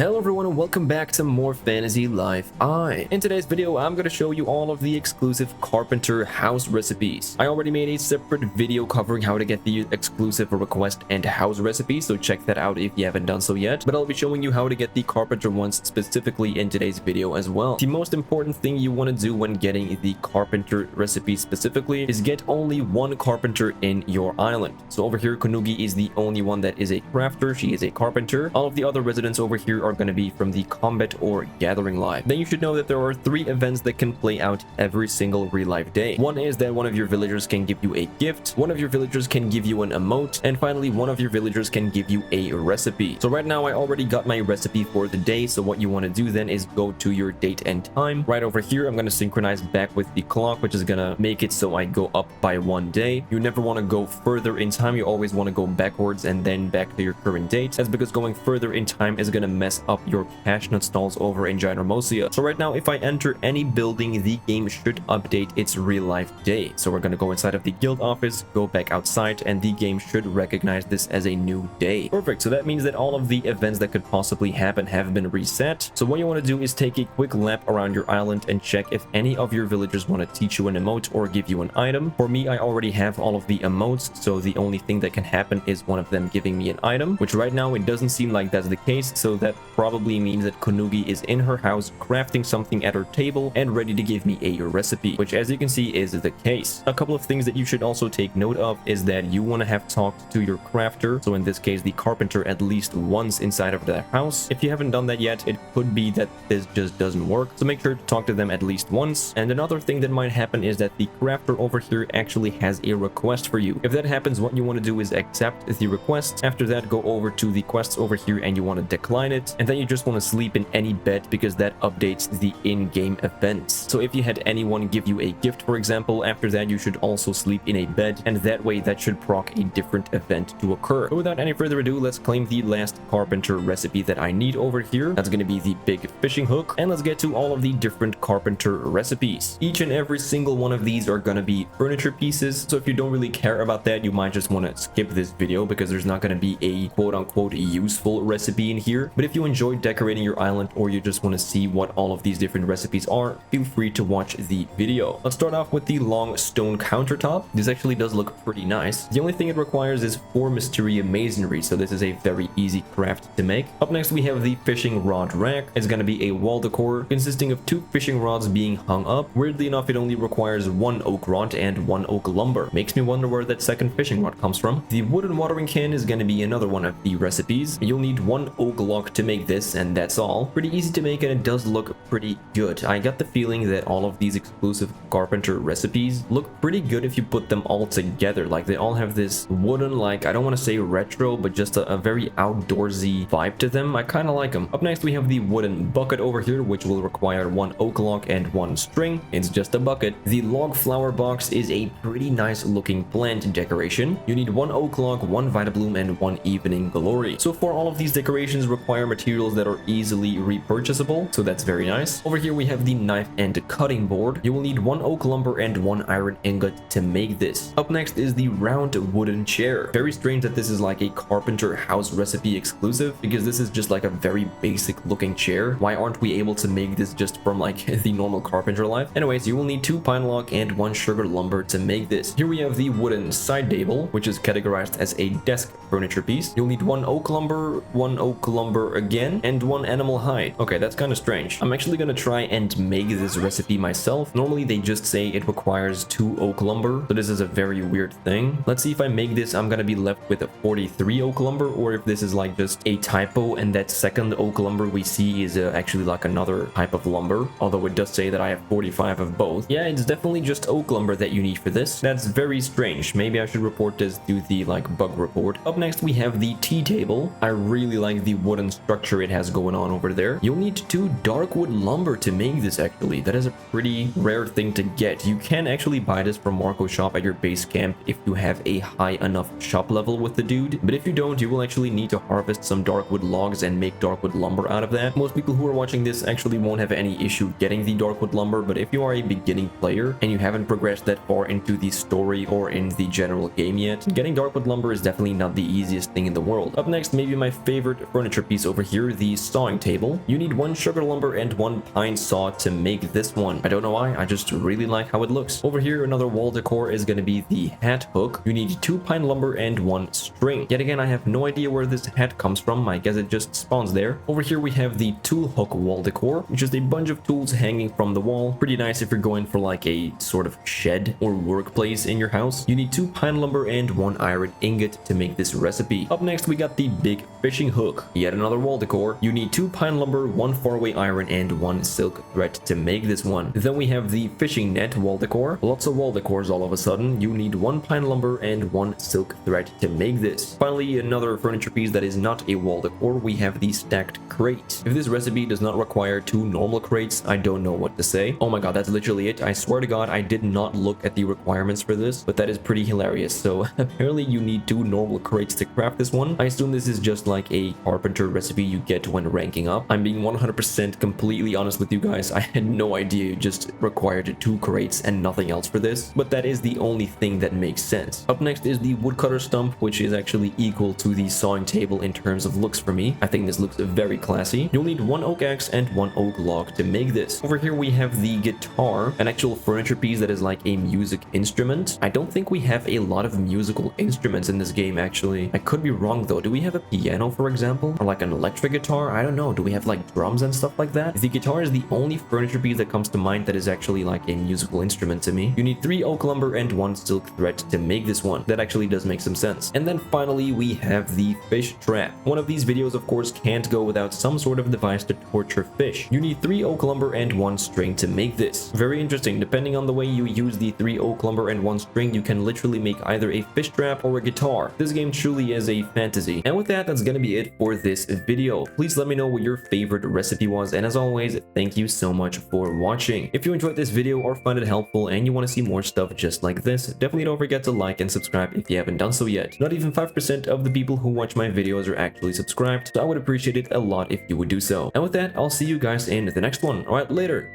Hello everyone and welcome back to more Fantasy Life I. In today's video, I'm going to show you all of the exclusive Carpenter house recipes. I already made a separate video covering how to get the exclusive request and house recipes, so check that out if you haven't done so yet. But I'll be showing you how to get the Carpenter ones specifically in today's video as well. The most important thing you want to do when getting the Carpenter recipe specifically is get only one Carpenter in your island. So over here, Konugi is the only one that is a crafter. She is a Carpenter. All of the other residents over here are going to be from the combat or gathering life. Then you should know that there are 3 events that can play out every single real life day. One is that one of your villagers can give you a gift, one of your villagers can give you an emote, and finally one of your villagers can give you a recipe. So right now I already got my recipe for the day, so what you want to do then is go to your date and time. Right over here I'm going to synchronize back with the clock, which is going to make it so I go up by 1 day. You never want to go further in time, you always want to go backwards and then back to your current date. That's because going further in time is going to mess up your cash nut stalls over in Gynomosia. So right now if I enter any building, the game should update its real life day. So we're going to go inside of the guild office, go back outside, and the game should recognize this as a new day. Perfect. So that means that all of the events that could possibly happen have been reset. So what you want to do is take a quick lap around your island and check if any of your villagers want to teach you an emote or give you an item. For me, I already have all of the emotes, so the only thing that can happen is one of them giving me an item, which right now it doesn't seem like that's the case, so that probably means that Konugi is in her house crafting something at her table and ready to give me a recipe, which as you can see is the case. A couple of things that you should also take note of is that you want to have talked to your crafter, so in this case the Carpenter, at least once inside of the house. If you haven't done that yet, it could be that this just doesn't work, so make sure to talk to them at least once. And another thing that might happen is that the crafter over here actually has a request for you. If that happens, what you want to do is accept the request. After that, go over to the quests over here and you want to decline it, and then you just want to sleep in any bed because that updates the in-game events. So if you had anyone give you a gift, for example, after that you should also sleep in a bed, and that way that should proc a different event to occur. But without any further ado, let's claim the last Carpenter recipe that I need over here. That's going to be the big fishing hook, and let's get to all of the different Carpenter recipes. Each and every single one of these are going to be furniture pieces, so if you don't really care about that, you might just want to skip this video because there's not going to be a quote-unquote useful recipe in here. But if you enjoy decorating your island, or you just want to see what all of these different recipes are, feel free to watch the video. Let's start off with the long stone countertop. This actually does look pretty nice. The only thing it requires is 4 Mysteria masonry, so this is a very easy craft to make. Up next we have the fishing rod rack. It's going to be a wall decor consisting of 2 fishing rods being hung up. Weirdly enough, it only requires 1 oak rod and 1 oak lumber. Makes me wonder where that second fishing rod comes from. The wooden watering can is going to be another one of the recipes. You'll need 1 oak log to make this, and that's all. Pretty easy to make, and it does look pretty good. I got the feeling that all of these exclusive Carpenter recipes look pretty good if you put them all together. Like, they all have this wooden, like, I don't want to say retro, but just a very outdoorsy vibe to them. I kind of like them. Up next we have the wooden bucket over here, which will require 1 oak log and 1 string. It's just a bucket. The log flower box is a pretty nice looking plant decoration. You need 1 oak log, 1 Vitabloom, and 1 evening glory. So far, all of these decorations require materials that are easily repurchasable, so that's very nice. Over here we have the knife and cutting board. You will need 1 oak lumber and 1 iron ingot to make this. Up next is the round wooden chair. Very strange that this is like a Carpenter house recipe exclusive, because this is just like a very basic looking chair. Why aren't we able to make this just from like the normal Carpenter life? Anyways, you will need 2 pine log and 1 sugar lumber to make this. Here we have the wooden side table, which is categorized as a desk furniture piece. You'll need 1 oak lumber, 1 oak lumber again, and 1 animal hide. Okay, that's kind of strange. I'm actually gonna try and make this recipe myself. Normally they just say it requires 2 oak lumber, so this is a very weird thing. Let's see if I make this, I'm gonna be left with a 43 oak lumber, or if this is like just a typo and that second oak lumber we see is actually like another type of lumber, although it does say that I have 45 of both. Yeah, it's definitely just oak lumber that you need for this. That's very strange. Maybe I should report this to the like bug report. Up next we have the tea table. I really like the wooden structure it has going on over there. You'll need 2 darkwood lumber to make this actually. That is a pretty rare thing to get. You can actually buy this from Marco shop at your base camp if you have a high enough shop level with the dude, but if you don't, you will actually need to harvest some darkwood logs and make darkwood lumber out of that. Most people who are watching this actually won't have any issue getting the darkwood lumber, but if you are a beginning player and you haven't progressed that far into the story or in the general game yet, getting darkwood lumber is definitely not the easiest thing in the world. Up next, maybe my favorite furniture piece over here the sawing table. You need 1 sugar lumber and 1 pine saw to make this one. I don't know why, I just really like how it looks. Over here, another wall decor is going to be the hat hook. You need 2 pine lumber and 1 string. Yet again, I have no idea where this hat comes from. I guess it just spawns there. Over here, we have the tool hook wall decor, which is a bunch of tools hanging from the wall. Pretty nice if you're going for like a sort of shed or workplace in your house. You need 2 pine lumber and 1 iron ingot to make this recipe. Up next, we got the big fishing hook. Yet another wall decor. You need 2 pine lumber, 1 faraway iron, and 1 silk thread to make this one. Then we have the fishing net wall decor. Lots of wall decors all of a sudden. You need 1 pine lumber and 1 silk thread to make this. Finally, another furniture piece that is not a wall decor. We have the stacked crate. If this recipe does not require 2 normal crates, I don't know what to say. Oh my god, that's literally it. I swear to god, I did not look at the requirements for this, but that is pretty hilarious. So apparently you need 2 normal crates to craft this one. I assume this is just like a carpenter recipe you get when ranking up. I'm being 100% completely honest with you guys. I had no idea you just required 2 crates and nothing else for this, but that is the only thing that makes sense. Up next is the woodcutter stump, which is actually equal to the sawing table in terms of looks for me. I think this looks very classy. You'll need 1 oak axe and 1 oak log to make this. Over here we have the guitar, an actual furniture piece that is like a music instrument. I don't think we have a lot of musical instruments in this game actually. I could be wrong though. Do we have a piano, for example? Or like an electric guitar? I don't know. Do we have like drums and stuff like that? The guitar is the only furniture piece that comes to mind that is actually like a musical instrument to me. You need 3 oak lumber and 1 silk thread to make this one. That actually does make some sense. And then finally we have the fish trap. One of these videos of course can't go without some sort of device to torture fish. You need 3 oak lumber and 1 string to make this. Very interesting. Depending on the way you use the 3 oak lumber and 1 string, you can literally make either a fish trap or a guitar. This game truly is a fantasy. And with that, that's gonna be it for this video. Please let me know what your favorite recipe was, and as always, thank you so much for watching. If you enjoyed this video or find it helpful and you want to see more stuff just like this, definitely don't forget to like and subscribe if you haven't done so yet. Not even 5% of the people who watch my videos are actually subscribed, so I would appreciate it a lot if you would do so. And with that, I'll see you guys in the next one. Alright, later.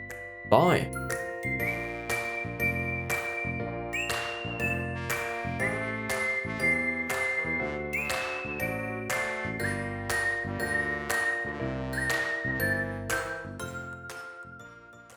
Bye.